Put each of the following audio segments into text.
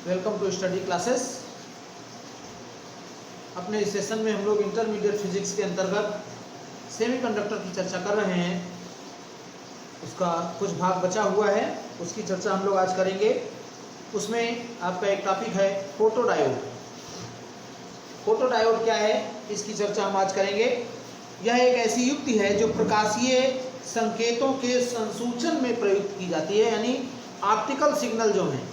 Welcome to study classes. अपने इस session में हम लोग इंटरमीडिएट फिजिक्स के अंतर्गत सेमीकंडक्टर की चर्चा कर रहे हैं। उसका कुछ भाग बचा हुआ है, उसकी चर्चा हम लोग आज करेंगे। उसमें आपका एक टॉपिक है फोटोडायोड। फोटोडायोड क्या है, इसकी चर्चा हम आज करेंगे। यह एक ऐसी युक्ति है जो प्रकाशीय संकेतों के संसूचन में प्रयुक्त की जाती है, यानी ऑप्टिकल सिग्नल जो हैं,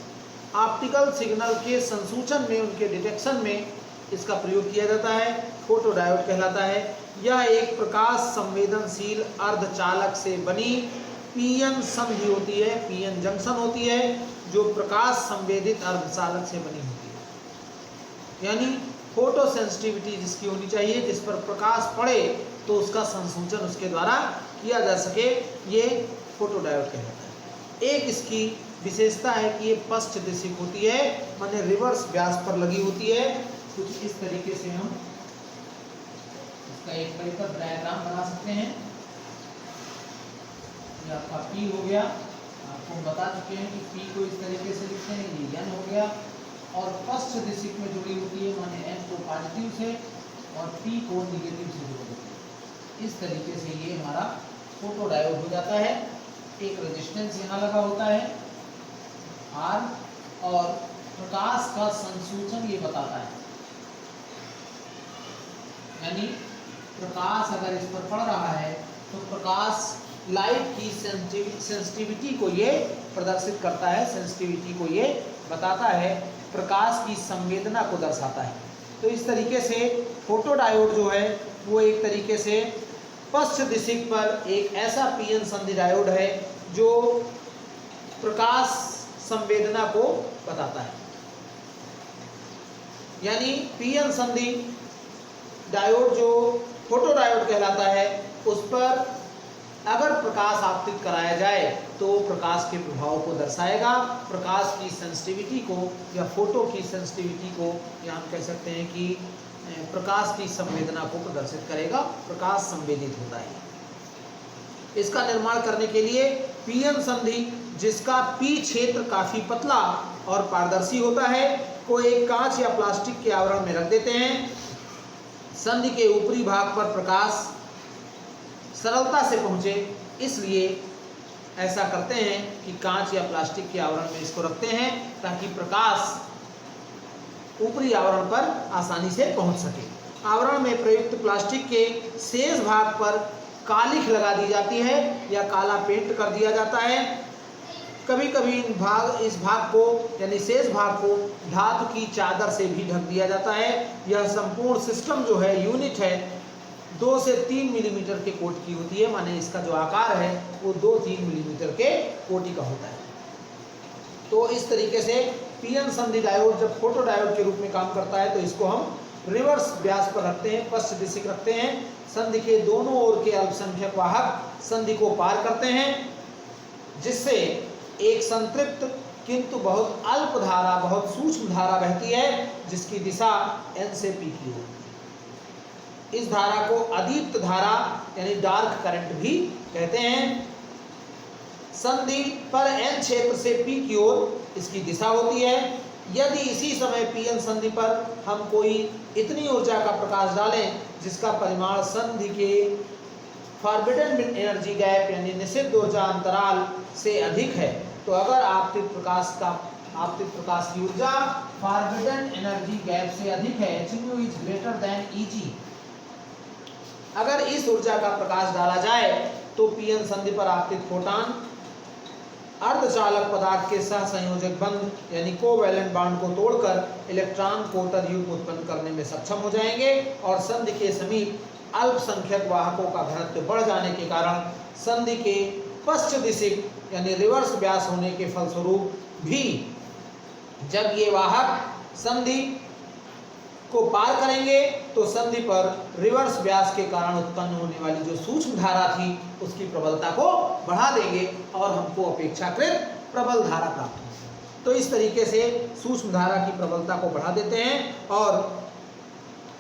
ऑप्टिकल सिग्नल के संसूचन में, उनके डिटेक्शन में इसका प्रयोग किया जाता है। फोटोडायोड कहलाता है। यह एक प्रकाश संवेदनशील अर्धचालक से बनी पीएन संधि होती है, पीएन जंक्शन होती है, जो प्रकाश संवेदित अर्धचालक से बनी होती है। यानी फोटो सेंसिटिविटी जिसकी होनी चाहिए, जिस पर प्रकाश पड़े तो उसका संसूचन उसके द्वारा किया जा सके, ये फोटोडायोड कहलाता है। एक इसकी विशेषता है कि ये पश्च दिशिक होती है, माने रिवर्स व्यास पर लगी होती है। कुछ इस तरीके से हम इसका एक परिपथ डायग्राम बना सकते हैं। ये आपका P हो गया, आपको हम बता चुके हैं कि P को इस तरीके से लिखते हैं, ये N हो गया, और पश्च दिशिक में जुड़ी होती है, माने N को पॉजिटिव से और P को निगेटिव से जोड़ देते हैं। इस तरीके से ये हमारा फोटोडायोड हो जाता है। एक रेजिस्टेंस यहाँ लगा होता है R, और प्रकाश का संसूचन ये बताता है, यानी प्रकाश अगर इस पर पड़ रहा है तो प्रकाश लाइट की सेंसिटिविटी को ये प्रदर्शित करता है, सेंसिटिविटी को ये बताता है, प्रकाश की संवेदना को दर्शाता है। तो इस तरीके से फोटोडायोड जो है वो एक तरीके से पश्च दिशिक पर एक ऐसा पीएन संधि डायोड है जो प्रकाश संवेदना को बताता है। यानी पीएन संधि डायोड जो फोटोडायोड कहलाता है, उस पर अगर प्रकाश आपतित कराया जाए तो प्रकाश के प्रभाव को दर्शाएगा, प्रकाश की सेंसिटिविटी को या फोटो की सेंसिटिविटी को, या हम कह सकते हैं कि प्रकाश की संवेदना को प्रदर्शित करेगा, प्रकाश संवेदित होता है। इसका निर्माण करने के लिए पीएन संधि, जिसका पी क्षेत्र काफी पतला और पारदर्शी होता है, को एक कांच या प्लास्टिक के आवरण में रख देते हैं। संधि के ऊपरी भाग पर प्रकाश सरलता से पहुंचे, इसलिए ऐसा करते हैं कि कांच या प्लास्टिक के आवरण में इसको रखते हैं, ताकि प्रकाश ऊपरी आवरण पर आसानी से पहुंच सके। आवरण में प्रयुक्त प्लास्टिक के शेष भाग पर कालिख लगा दी जाती है या काला पेंट कर दिया जाता है। कभी कभी इस भाग को, यानी शेष भाग को, धातु की चादर से भी ढक दिया जाता है। यह संपूर्ण सिस्टम जो है, यूनिट है, 2 से 3 मिलीमीटर के कोटि की होती है, माने इसका जो आकार है वो 2-3 मिलीमीटर के कोटि का होता है। तो इस तरीके से पीएन संधि डायोड जब फोटोडायोड के रूप में काम करता है तो इसको हम रिवर्स व्यास पर रखते हैं, पश्च दिशिक रखते हैं। संधि के दोनों ओर के अल्पसंख्यक वाहक संधि को पार करते हैं, जिससे एक संतृप्त किंतु बहुत अल्प धारा, बहुत सूक्ष्म धारा बहती है, जिसकी दिशा N से P की होती है। इस धारा को अदीप्त धारा यानी डार्क करंट भी कहते हैं। संधि पर N क्षेत्र से P की ओर इसकी दिशा होती है। यदि इसी समय पीएन संधि पर हम कोई इतनी ऊर्जा का प्रकाश डालें जिसका परिमाण संधि के फॉरबिडन एनर्जी गैप यानी निषिद्ध ऊर्जा अंतराल से अधिक है, तो अगर आपतित प्रकाश की ऊर्जा फॉरबिडन एनर्जी गैप से अधिक है, hν is greater than Eg, अगर इस ऊर्जा का प्रकाश डाला जाए तो पीएन संधि पर आपतित फोटॉन अर्धचालक पदार्थ के सहसंयोजक बंध यानी कोवैलेंट बॉन्ड को तोड़कर इलेक्ट्रॉन कोटर युग्म उत्पन्न करने में सक्षम हो जाएंगे, और संधि के समीप अल्पसंख्यक वाहकों का घनत्व बढ़ जाने के कारण संधि के पश्च दिशिक यानी रिवर्स व्यास होने के फलस्वरूप भी जब ये वाहक संधि को पार करेंगे तो संधि पर रिवर्स व्यास के कारण उत्पन्न होने वाली जो सूक्ष्म धारा थी उसकी प्रबलता को बढ़ा देंगे और हमको अपेक्षाकृत प्रबल धारा प्राप्त होगी। तो इस तरीके से सूक्ष्म धारा की प्रबलता को बढ़ा देते हैं और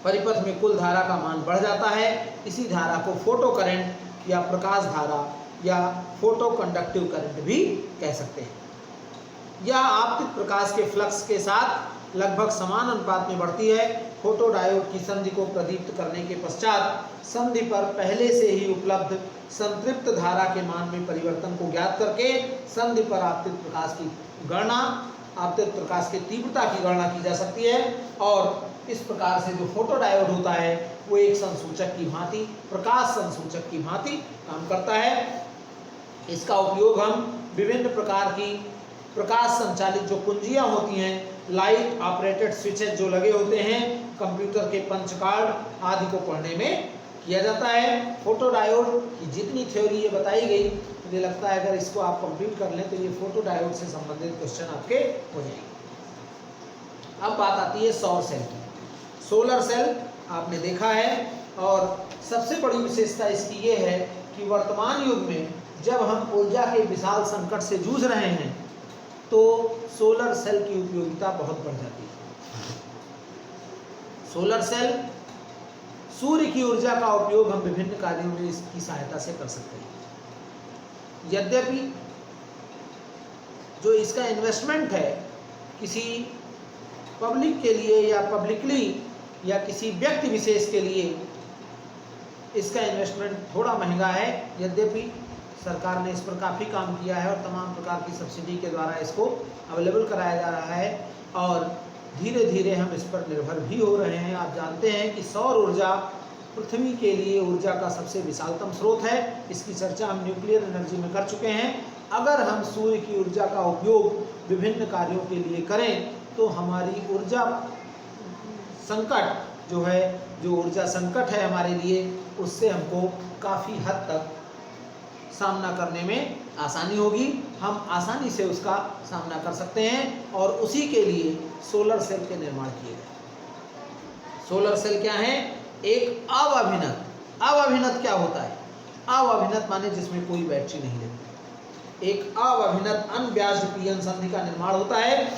परिपथ में कुल धारा का मान बढ़ जाता है। इसी धारा को फोटो करंट या प्रकाश धारा या फोटो कंडक्टिव करंट भी कह सकते हैं। यह आपतित प्रकाश के फ्लक्स के साथ लगभग समान अनुपात में बढ़ती है। फोटोडायोड की संधि को प्रदीप्त करने के पश्चात संधि पर पहले से ही उपलब्ध संतृप्त धारा के मान में परिवर्तन को ज्ञात करके संधि पर आपतित प्रकाश की गणना, आपतित प्रकाश की तीव्रता की गणना की जा सकती है। और इस प्रकार से जो फोटोडायोड होता है वो एक संसूचक की भांति, प्रकाश संसूचक की भांति काम करता है। इसका उपयोग हम विभिन्न प्रकार की प्रकाश संचालित जो कुंजियां होती हैं, लाइट ऑपरेटेड स्विचेस जो लगे होते हैं, कंप्यूटर के पंच कार्ड आदि को पढ़ने में किया जाता है। फोटोडायोड की जितनी थ्योरी ये बताई गई, मुझे लगता है अगर इसको आप कंप्लीट कर लें तो ये फोटोडायोड से संबंधित क्वेश्चन आपके हो जाएंगे। अब बात आती है सौर सेल की। सोलर सेल आपने देखा है, और सबसे बड़ी विशेषता इसकी ये है कि वर्तमान युग में जब हम ऊर्जा के विशाल संकट से जूझ रहे हैं तो सोलर सेल की उपयोगिता बहुत बढ़ जाती है। सोलर सेल, सूर्य की ऊर्जा का उपयोग हम विभिन्न कार्यों में इसकी सहायता से कर सकते हैं। यद्यपि जो इसका इन्वेस्टमेंट है किसी पब्लिक के लिए या पब्लिकली या किसी व्यक्ति विशेष के लिए, इसका इन्वेस्टमेंट थोड़ा महंगा है। यद्यपि सरकार ने इस पर काफ़ी काम किया है और तमाम प्रकार की सब्सिडी के द्वारा इसको अवेलेबल कराया जा रहा है, और धीरे धीरे हम इस पर निर्भर भी हो रहे हैं। आप जानते हैं कि सौर ऊर्जा पृथ्वी के लिए ऊर्जा का सबसे विशालतम स्रोत है। इसकी चर्चा हम न्यूक्लियर एनर्जी में कर चुके हैं। अगर हम सूर्य की ऊर्जा का उपयोग विभिन्न कार्यों के लिए करें तो हमारी ऊर्जा संकट जो है, जो ऊर्जा संकट है हमारे लिए, उससे हमको काफ़ी हद तक सामना करने में आसानी होगी। हम आसानी से उसका सामना कर सकते हैं, और उसी के लिए सोलर सेल के निर्माण किए गए। सोलर सेल क्या है? एक अवभिनत। अवभिनत क्या होता है? अवभिनत माने जिसमें कोई बैटरी नहीं रहती। एक अवभिनत अनब्याज्ड पीएन संधि का निर्माण होता है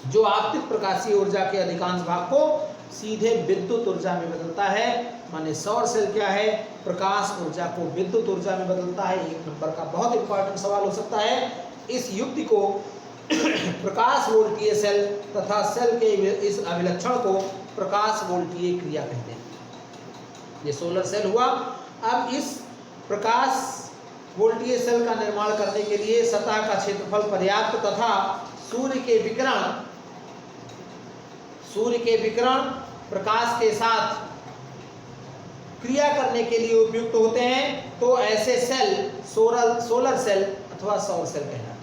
जो आपतित प्रकाशीय ऊर्जा के अधिकांश भाग को सीधे विद्युत ऊर्जा में बदलता है। माने सौर सेल क्या है? प्रकाश ऊर्जा को विद्युत ऊर्जा में बदलता है। एक नंबर का बहुत इंपॉर्टेंट सवाल हो सकता है। इस युक्ति को प्रकाश वोल्टीय सेल तथा सेल के इस अभिलक्षण को प्रकाश वोल्टीय क्रिया कहते हैं। ये सोलर सेल हुआ। अब इस प्रकाश वोल्टीय सेल का निर्माण करने के लिए सतह का क्षेत्रफल पर्याप्त तथा सूर्य के विकिरण प्रकाश के साथ क्रिया करने के लिए उपयुक्त होते हैं, तो ऐसे सेल सोलर सेल अथवा सौर सेल कहलाते हैं।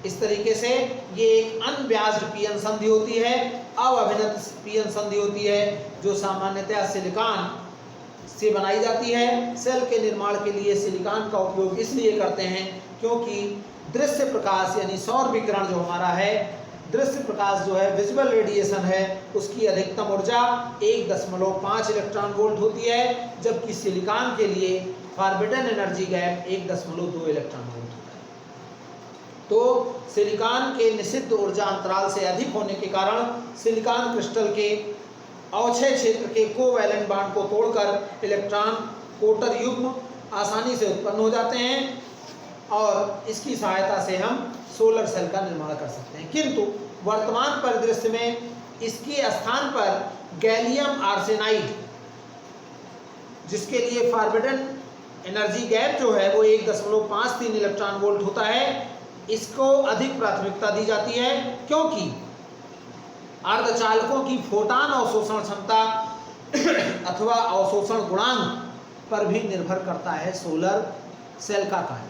इस तरीके से ये एक अनब्याज्ड पीएन संधि होती है, अवभिनत पीएन संधि होती है, जो सामान्यतया सिलिकॉन से बनाई जाती है। सेल के निर्माण के लिए सिलिकॉन का उपयोग इसलिए करते हैं क्योंकि दृश्य प्रकाश यानी सौर विकिरण जो हमारा है, दृश्य प्रकाश जो है, विजुअल रेडिएशन है, उसकी अधिकतम ऊर्जा 1.5 इलेक्ट्रॉन वोल्ट होती है, जबकि सिलिकॉन के लिए forbidden energy gap 1.2 electron volt होता है। तो सिलिकॉन के निषिद्ध ऊर्जा अंतराल से अधिक होने के कारण सिलिकॉन क्रिस्टल के अवक्षय क्षेत्र के कोवैलेंट बॉन्ड को तोड़कर इलेक्ट्रॉन कोटर युग्म आसानी से उत्पन्न हो जाते हैं, और इसकी सहायता से हम सोलर सेल का निर्माण कर सकते हैं। किंतु वर्तमान परिदृश्य में इसके स्थान पर गैलियम आर्सेनाइड, जिसके लिए फॉरबिडन एनर्जी गैप जो है वो 1.53 इलेक्ट्रॉन वोल्ट होता है, इसको अधिक प्राथमिकता दी जाती है, क्योंकि अर्धचालकों की फोटॉन अवशोषण क्षमता अथवा अवशोषण गुणांक पर भी निर्भर करता है सोलर सेल का कार्य।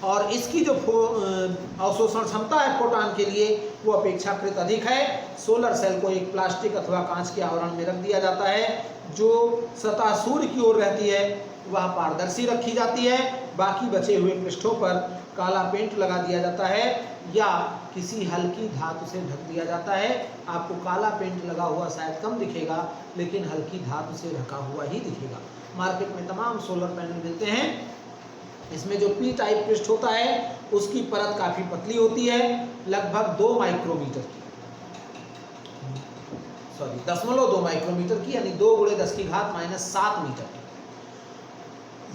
और इसकी जो अवशोषण क्षमता है फोटॉन के लिए वो अपेक्षाकृत अधिक है। सोलर सेल को एक प्लास्टिक अथवा कांच के आवरण में रख दिया जाता है। जो सतह सूर्य की ओर रहती है वह पारदर्शी रखी जाती है, बाकी बचे हुए पृष्ठों पर काला पेंट लगा दिया जाता है या किसी हल्की धातु से ढक दिया जाता है। आपको काला पेंट लगा हुआ शायद कम दिखेगा, लेकिन हल्की धातु से ढका हुआ ही दिखेगा। मार्केट में तमाम सोलर पैनल मिलते हैं। इसमें जो पी टाइप पृष्ठ होता है उसकी परत काफ़ी पतली होती है, लगभग 2 माइक्रोमीटर की, 0.2 माइक्रोमीटर की, यानी 2 × 10⁻⁷ मीटर,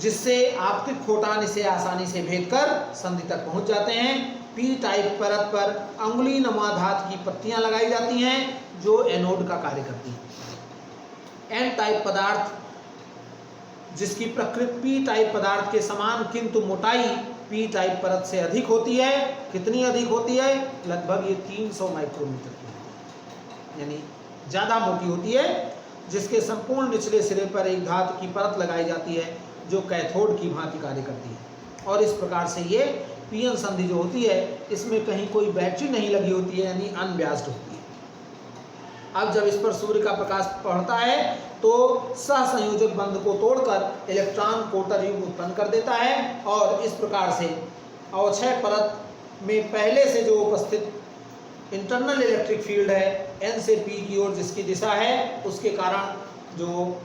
जिससे आपतित फोटॉन इसे आसानी से भेद कर संधि तक पहुंच जाते हैं। पी टाइप परत पर अंगुली नमा धात की पट्टियां लगाई जाती हैं जो एनोड का कार्य करती हैं। एन टाइप पदार्थ जिसकी प्रकृति पी टाइप पदार्थ के समान किंतु मोटाई पी टाइप परत से अधिक होती है। कितनी अधिक होती है? लगभग ये 300 माइक्रोमीटर की होती है, यानी ज़्यादा मोटी होती है, जिसके संपूर्ण निचले सिरे पर एक धातु की परत लगाई जाती है जो कैथोड की भांति कार्य करती है। और इस प्रकार से ये पीएन संधि जो होती है इसमें कहीं कोई बैटरी नहीं लगी होती है, यानी अनब्यास्ड होती है। अब जब इस पर सूर्य का प्रकाश पड़ता है तो सहसंयोजक बंध को तोड़कर इलेक्ट्रॉन कोटर युग्म उत्पन्न कर देता है और इस प्रकार से अवक्षय परत में पहले से जो उपस्थित इंटरनल इलेक्ट्रिक फील्ड है एन से पी की ओर जिसकी दिशा है उसके कारण जो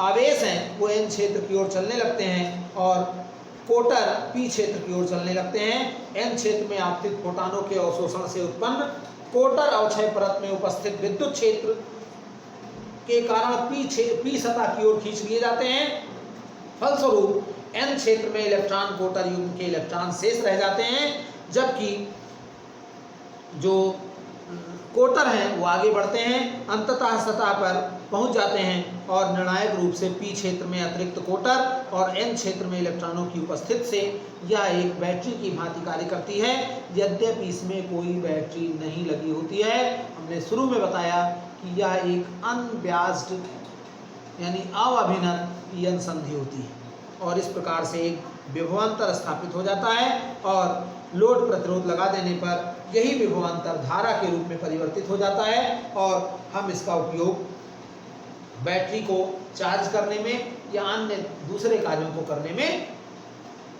आवेश हैं वो एन क्षेत्र की ओर चलने लगते हैं और कोटर पी क्षेत्र की ओर चलने लगते हैं। एन क्षेत्र में आपतित फोटानों के अवशोषण से उत्पन्न कोटर अवक्षय परत में उपस्थित विद्युत क्षेत्र के कारण पी सतह की ओर खींच लिए जाते हैं। फलस्वरूप एन क्षेत्र में इलेक्ट्रॉन कोटर युग्म के इलेक्ट्रॉन शेष रह जाते हैं, जबकि जो कोटर हैं वो आगे बढ़ते हैं, अंततः सतह पर पहुंच जाते हैं और निर्णायक रूप से पी क्षेत्र में अतिरिक्त कोटर और एन क्षेत्र में इलेक्ट्रॉनों की उपस्थिति से यह एक बैटरी की भांति कार्य करती है। यद्यपि इसमें कोई बैटरी नहीं लगी होती है। हमने शुरू में बताया कि यह एक अनब्यास्ड यानी अभिनत पीएन संधि होती है और इस प्रकार से एक विभवांतर स्थापित हो जाता है और लोड प्रतिरोध लगा देने पर यही विभवांतर धारा के रूप में परिवर्तित हो जाता है और हम इसका उपयोग बैटरी को चार्ज करने में या अन्य दूसरे कार्यों को करने में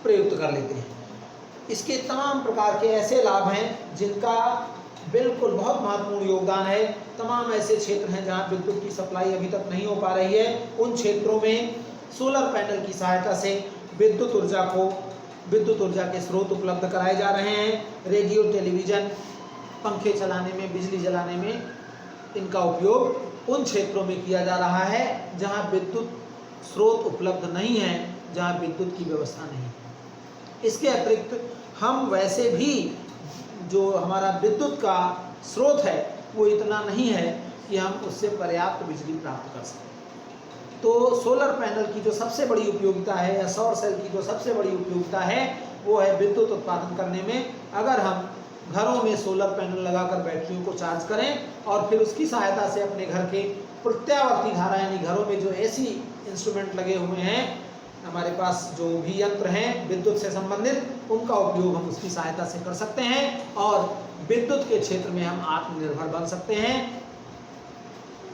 प्रयुक्त कर लेते हैं। इसके तमाम प्रकार के ऐसे लाभ हैं जिनका बिल्कुल बहुत महत्वपूर्ण योगदान है। तमाम ऐसे क्षेत्र हैं जहां विद्युत की सप्लाई अभी तक नहीं हो पा रही है, उन क्षेत्रों में सोलर पैनल की सहायता से विद्युत ऊर्जा के स्रोत उपलब्ध कराए जा रहे हैं। रेडियो, टेलीविज़न, पंखे चलाने में, बिजली जलाने में इनका उपयोग उन क्षेत्रों में किया जा रहा है जहां विद्युत स्रोत उपलब्ध नहीं है, जहां विद्युत की व्यवस्था नहीं है। इसके अतिरिक्त हम वैसे भी जो हमारा विद्युत का स्रोत है वो इतना नहीं है कि हम उससे पर्याप्त बिजली प्राप्त कर सकें। तो सोलर पैनल की जो सबसे बड़ी उपयोगिता है या सौर सेल की जो सबसे बड़ी उपयोगिता है वो है विद्युत उत्पादन करने में। अगर हम घरों में सोलर पैनल लगाकर बैटरियों को चार्ज करें और फिर उसकी सहायता से अपने घर के प्रत्यावर्ती धारा यानी घरों में जो एसी इंस्ट्रूमेंट लगे हुए हैं, हमारे पास जो भी यंत्र हैं विद्युत से संबंधित, उनका उपयोग हम उसकी सहायता से कर सकते हैं और विद्युत के क्षेत्र में हम आत्मनिर्भर बन सकते हैं,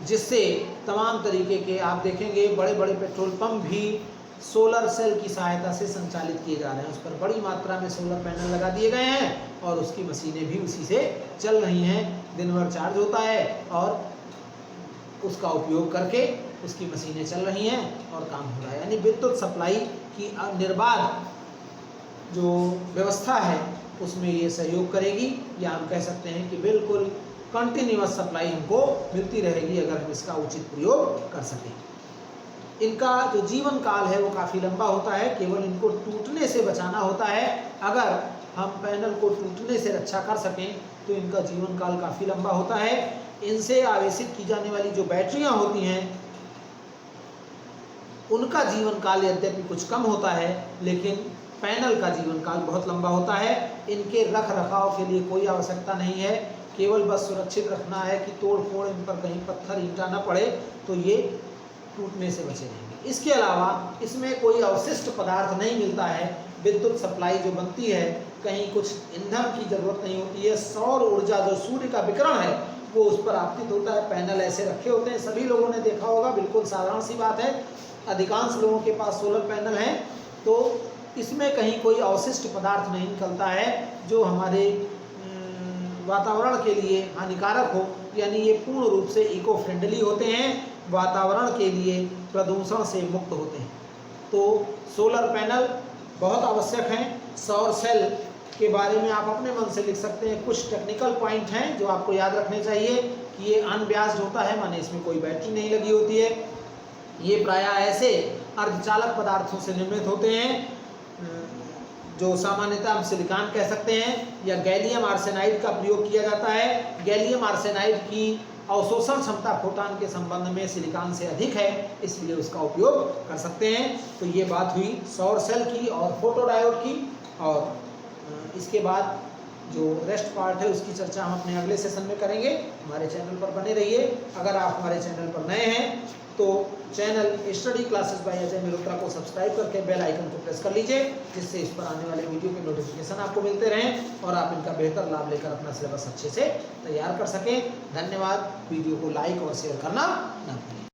जिससे तमाम तरीके के आप देखेंगे बड़े बड़े पेट्रोल पंप भी सोलर सेल की सहायता से संचालित किए जा रहे हैं। उस पर बड़ी मात्रा में सोलर पैनल लगा दिए गए हैं और उसकी मशीनें भी उसी से चल रही हैं। दिन भर चार्ज होता है और उसका उपयोग करके उसकी मशीनें चल रही हैं और काम हो रहा है। यानी विद्युत सप्लाई की निर्बाध जो व्यवस्था है उसमें ये सहयोग करेगी, या हम कह सकते हैं कि बिल्कुल कंटिन्यूअस सप्लाई हमको मिलती रहेगी अगर हम इसका उचित प्रयोग कर सकें। इनका जो जीवन काल है वो काफ़ी लंबा होता है, केवल इनको टूटने से बचाना होता है। अगर हम पैनल को टूटने से रक्षा कर सकें तो इनका जीवन काल काफ़ी लंबा होता है। इनसे आवेशित की जाने वाली जो बैटरियां होती हैं उनका जीवन काल यद्यपि कुछ कम होता है, लेकिन पैनल का जीवन काल बहुत लंबा होता है। इनके रख रखाव के लिए कोई आवश्यकता नहीं है, केवल बस सुरक्षित रखना है कि तोड़ फोड़ इन पर कहीं पत्थर ईंटा न पड़े तो ये टूटने से बचे रहेंगे। इसके अलावा इसमें कोई अवशिष्ट पदार्थ नहीं मिलता है। विद्युत सप्लाई जो बनती है कहीं कुछ ईंधन की जरूरत नहीं होती है। सौर ऊर्जा जो सूर्य का विकिरण है वो उस पर आपतित होता है। पैनल ऐसे रखे होते हैं, सभी लोगों ने देखा होगा, बिल्कुल साधारण सी बात है। अधिकांश लोगों के पास सोलर पैनल हैं, तो इसमें कहीं कोई अवशिष्ट पदार्थ नहीं निकलता है जो हमारे वातावरण के लिए हानिकारक हो। यानी ये पूर्ण रूप से इको फ्रेंडली होते हैं, वातावरण के लिए प्रदूषण से मुक्त होते हैं। तो सोलर पैनल बहुत आवश्यक हैं। सौर सेल के बारे में आप अपने मन से लिख सकते हैं। कुछ टेक्निकल पॉइंट हैं जो आपको याद रखने चाहिए कि ये अनब्यास्ड होता है, माने इसमें कोई बैटरी नहीं लगी होती है। ये प्रायः ऐसे अर्धचालक पदार्थों से निर्मित होते हैं जो सामान्यतः हम सिलिकॉन कह सकते हैं, या गैलियम आर्सेनाइड का प्रयोग किया जाता है। गैलियम आर्सेनाइड की अवशोषण क्षमता प्रोटॉन के संबंध में सिलिकॉन से अधिक है, इसलिए उसका उपयोग कर सकते हैं। तो ये बात हुई सौर सेल की और फोटोडायोड की। और इसके बाद जो रेस्ट पार्ट है उसकी चर्चा हम अपने अगले सेशन में करेंगे। हमारे चैनल पर बने रहिए। अगर आप हमारे चैनल पर नए हैं तो channel study classes bye Ajay Mehrotra को सब्सक्राइब करके बेल आइकन को प्रेस कर लीजिए, जिससे इस पर आने वाले वीडियो के नोटिफिकेशन आपको मिलते रहें और आप इनका बेहतर लाभ लेकर अपना सिलेबस अच्छे से तैयार कर सकें। धन्यवाद। वीडियो को लाइक और शेयर करना ना भूलें।